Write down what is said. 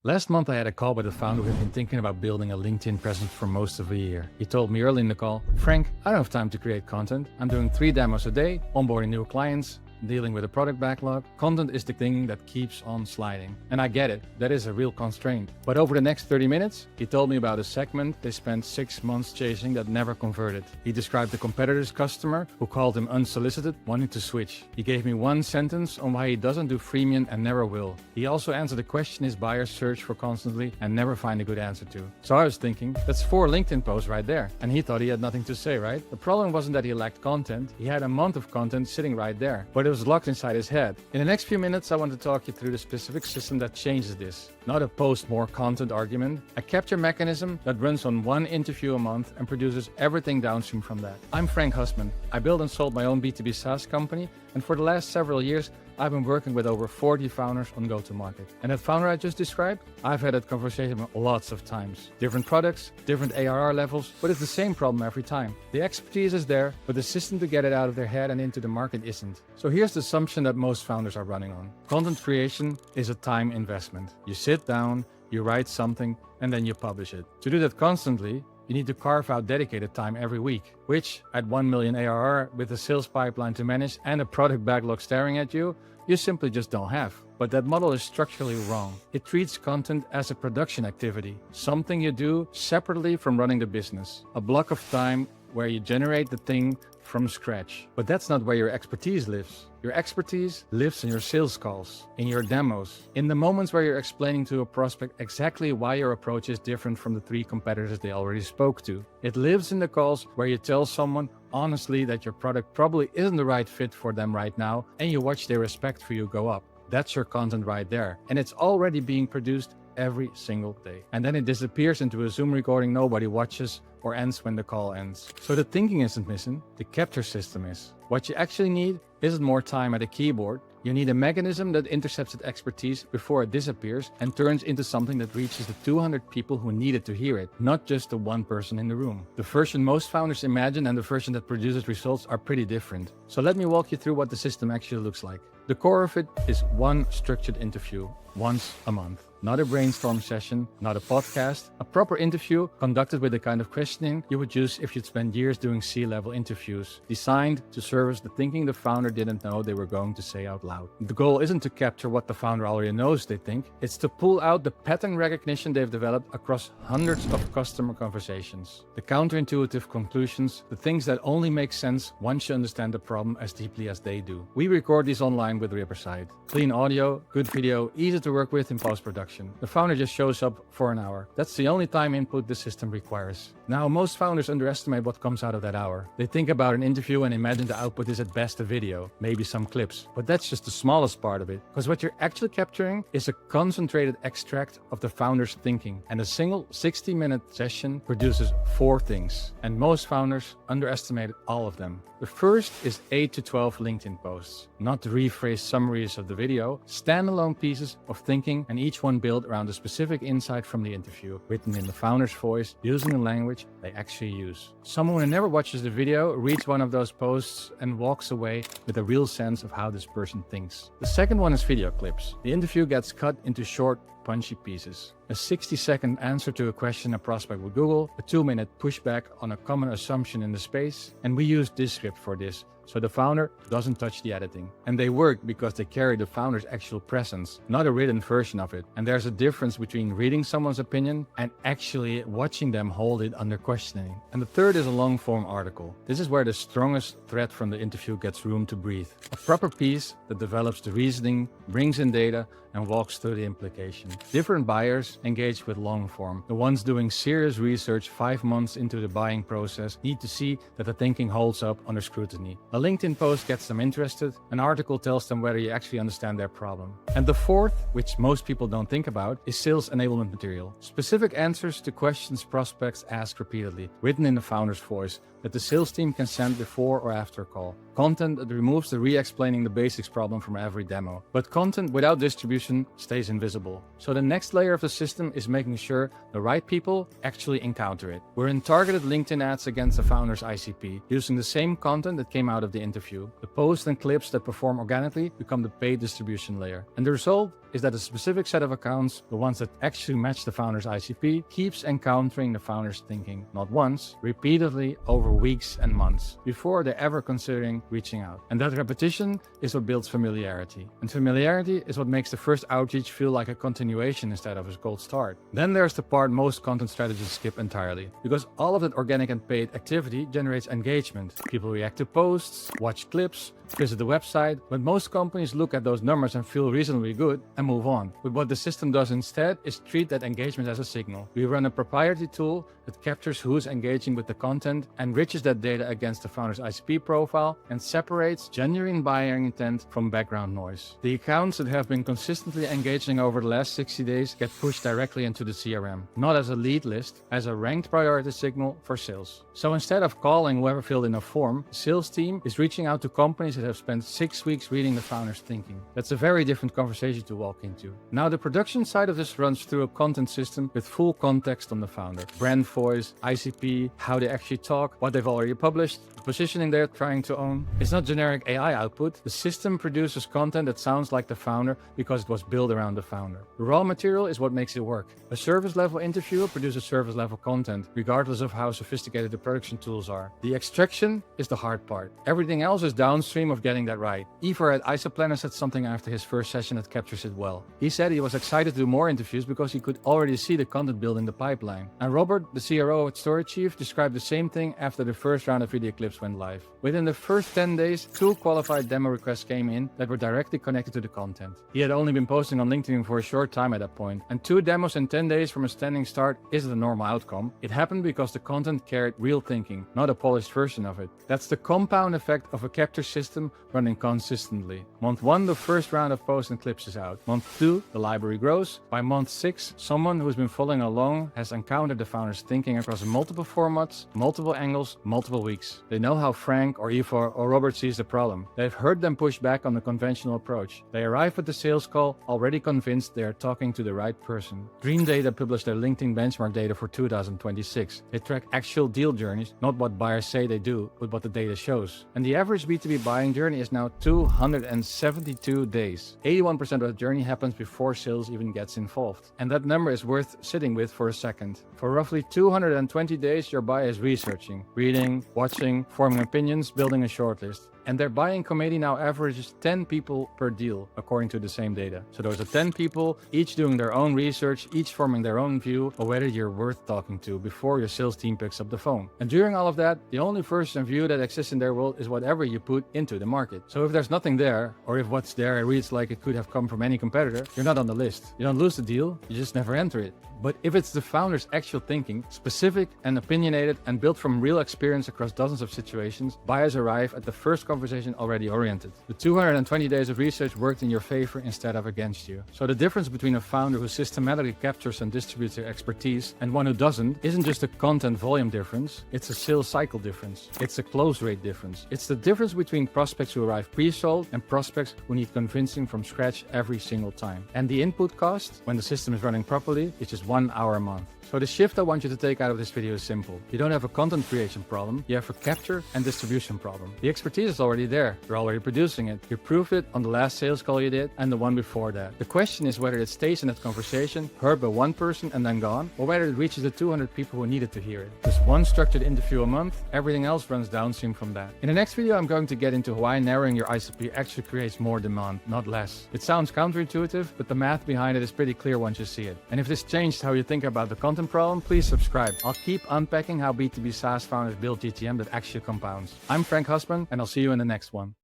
Last month, I had a call with a founder who had been thinking about building a LinkedIn presence for most of a year. He told me early in the call, Frank, I don't have time to create content. I'm doing 3 demos a day, onboarding new clients, dealing with a product backlog. Content is the thing that keeps on sliding. And I get it, that is a real constraint. But over the next 30 minutes, he told me about a segment they spent 6 months chasing that never converted. He described a competitor's customer who called him unsolicited, wanting to switch. He gave me 1 sentence on why he doesn't do freemium and never will. He also answered a question his buyers search for constantly and never find a good answer to. So I was thinking, that's 4 LinkedIn posts right there. And he thought he had nothing to say, right? The problem wasn't that he lacked content. He had a month of content sitting right there. But it was locked inside his head. In the next few minutes, I want to talk you through the specific system that changes this. Not a post more content argument, a capture mechanism that runs on 1 interview a month and produces everything downstream from that. I'm Frank Husman. I built and sold my own B2B SaaS company, and for the last several years, I've been working with over 40 founders on go-to-market. And that founder I just described, I've had that conversation lots of times. Different products, different ARR levels, but it's the same problem every time. The expertise is there, but the system to get it out of their head and into the market isn't. So here's the assumption that most founders are running on. Content creation is a time investment. You sit down, you write something, and then you publish it. To do that constantly, you need to carve out dedicated time every week, which at 1 million ARR with a sales pipeline to manage and a product backlog staring at you, you simply just don't have. But that model is structurally wrong. It treats content as a production activity, something you do separately from running the business, a block of time where you generate the thing from scratch. But that's not where your expertise lives. Your expertise lives in your sales calls, in your demos, in the moments where you're explaining to a prospect exactly why your approach is different from the 3 competitors they already spoke to. It lives in the calls where you tell someone honestly that your product probably isn't the right fit for them right now, and you watch their respect for you go up. That's your content right there. And it's already being produced every single day. And then it disappears into a Zoom recording nobody watches or ends when the call ends. So the thinking isn't missing, the capture system is. What you actually need isn't more time at a keyboard. You need a mechanism that intercepts that expertise before it disappears and turns into something that reaches the 200 people who needed to hear it, not just the 1 person in the room. The version most founders imagine and the version that produces results are pretty different. So let me walk you through what the system actually looks like. The core of it is 1 structured interview, once a month. Not a brainstorm session, not a podcast, a proper interview conducted with the kind of questioning you would use if you'd spent years doing C-level interviews, designed to service the thinking the founder didn't know they were going to say out loud. The goal isn't to capture what the founder already knows they think, it's to pull out the pattern recognition they've developed across hundreds of customer conversations. The counterintuitive conclusions, the things that only make sense once you understand the problem as deeply as they do. We record these online with Riverside. Clean audio, good video, easy to work with in post-production. The founder just shows up for an hour. That's the only time input the system requires. Now, most founders underestimate what comes out of that hour. They think about an interview and imagine the output is at best a video, maybe some clips. But that's just the smallest part of it, because what you're actually capturing is a concentrated extract of the founder's thinking. And a single 60-minute session produces 4 things. And most founders underestimate all of them. The first is 8 to 12 LinkedIn posts, not rephrased summaries of the video, standalone pieces of thinking, and each one built around a specific insight from the interview, written in the founder's voice, using the language they actually use. Someone who never watches the video reads one of those posts and walks away with a real sense of how this person thinks. The second one is video clips. The interview gets cut into short, punchy pieces. A 60-second answer to a question a prospect would Google, a 2-minute pushback on a common assumption in the space, and we use Descript for this, so the founder doesn't touch the editing. And they work because they carry the founder's actual presence, not a written version of it. And there's a difference between reading someone's opinion and actually watching them hold it under questioning. And the third is a long-form article. This is where the strongest thread from the interview gets room to breathe. A proper piece that develops the reasoning, brings in data, and walks through the implication. Different buyers engage with long form. The ones doing serious research 5 months into the buying process need to see that the thinking holds up under scrutiny. A LinkedIn post gets them interested. An article tells them whether you actually understand their problem. And the fourth, which most people don't think about, is sales enablement material. Specific answers to questions prospects ask repeatedly, written in the founder's voice, that the sales team can send before or after a call. Content that removes the re-explaining the basics problem from every demo. But content without distribution stays invisible. So the next layer of the system is making sure the right people actually encounter it. We're in targeted LinkedIn ads against the founder's ICP, using the same content that came out of the interview. The posts and clips that perform organically become the paid distribution layer. And the result is that a specific set of accounts, the ones that actually match the founder's ICP, keeps encountering the founder's thinking, not once, repeatedly over weeks and months, before they're ever considering reaching out. And that repetition is what builds familiarity. And familiarity is what makes the first outreach feel like a continuation instead of a cold start. Then there's the part most content strategists skip entirely, because all of that organic and paid activity generates engagement. People react to posts, watch clips, visit the website, but most companies look at those numbers and feel reasonably good and move on. But what the system does instead is treat that engagement as a signal. We run a proprietary tool that captures who's engaging with the content, enriches that data against the founder's ICP profile, and separates genuine buying intent from background noise. The accounts that have been consistently engaging over the last 60 days get pushed directly into the CRM, not as a lead list, as a ranked priority signal for sales. So instead of calling whoever filled in a form, the sales team is reaching out to companies that have spent 6 weeks reading the founder's thinking. That's a very different conversation to walk into. Now the production side of this runs through a content system with full context on the founder. Brand voice, ICP, how they actually talk, what they've already published, the positioning they're trying to own. It's not generic AI output. The system produces content that sounds like the founder because it was built around the founder. The raw material is what makes it work. A service level interviewer produces service level content, regardless of how sophisticated the production tools are. The extraction is the hard part. Everything else is downstream of getting that right. Ivor at Isoplanner said something after his first session that captures it well. He said he was excited to do more interviews because he could already see the content build in the pipeline. And Robert, the CRO at Story Chief, described the same thing after the first round of video clips went live. Within the first 10 days, 2 qualified demo requests came in that were directly connected to the content. He had only been posting on LinkedIn for a short time at that point, and 2 demos in 10 days from a standing start isn't a normal outcome. It happened because the content carried real thinking, not a polished version of it. That's the compound effect of a capture system running consistently. Month 1, the first round of posts and clips is out. Month 2, the library grows. By month 6, someone who's been following along has encountered the founder's thinking across multiple formats, multiple angles, multiple weeks. They know how Frank or Ivor or Robert sees the problem. They've heard them push back on the conventional approach. They arrive at the sales call already convinced they are talking to the right person. Dream Data published their LinkedIn benchmark data for 2026. They track actual deal journeys, not what buyers say they do, but what the data shows. And the average B2B buying journey is now 272 days. 81% of the journey happens before sales even gets involved. And that number is worth sitting with for a second. For roughly 220 days, your buyer is researching, reading, watching, forming opinions, building a shortlist. And their buying committee now averages 10 people per deal, according to the same data. So those are 10 people, each doing their own research, each forming their own view of whether you're worth talking to before your sales team picks up the phone. And during all of that, the only version of view that exists in their world is whatever you put into the market. So if there's nothing there, or if what's there reads like it could have come from any competitor, you're not on the list. You don't lose the deal, you just never enter it. But if it's the founder's actual thinking, specific and opinionated and built from real experience across dozens of situations, buyers arrive at the first conversation already oriented. The 220 days of research worked in your favor instead of against you. So the difference between a founder who systematically captures and distributes their expertise and one who doesn't isn't just a content volume difference, it's a sales cycle difference. It's a close rate difference. It's the difference between prospects who arrive pre-sold and prospects who need convincing from scratch every single time. And the input cost, when the system is running properly, is just 1 hour a month. So the shift I want you to take out of this video is simple. You don't have a content creation problem, you have a capture and distribution problem. The expertise is already there, you're already producing it. You proved it on the last sales call you did and the one before that. The question is whether it stays in that conversation, heard by one person and then gone, or whether it reaches the 200 people who needed to hear it. Just one structured interview a month, everything else runs downstream from that. In the next video, I'm going to get into why narrowing your ICP actually creates more demand, not less. It sounds counterintuitive, but the math behind it is pretty clear once you see it. And if this changed how you think about the content problem, please subscribe. I'll keep unpacking how B2B SaaS founders build GTM that actually compounds. I'm Frank Husband, and I'll see you in the next one.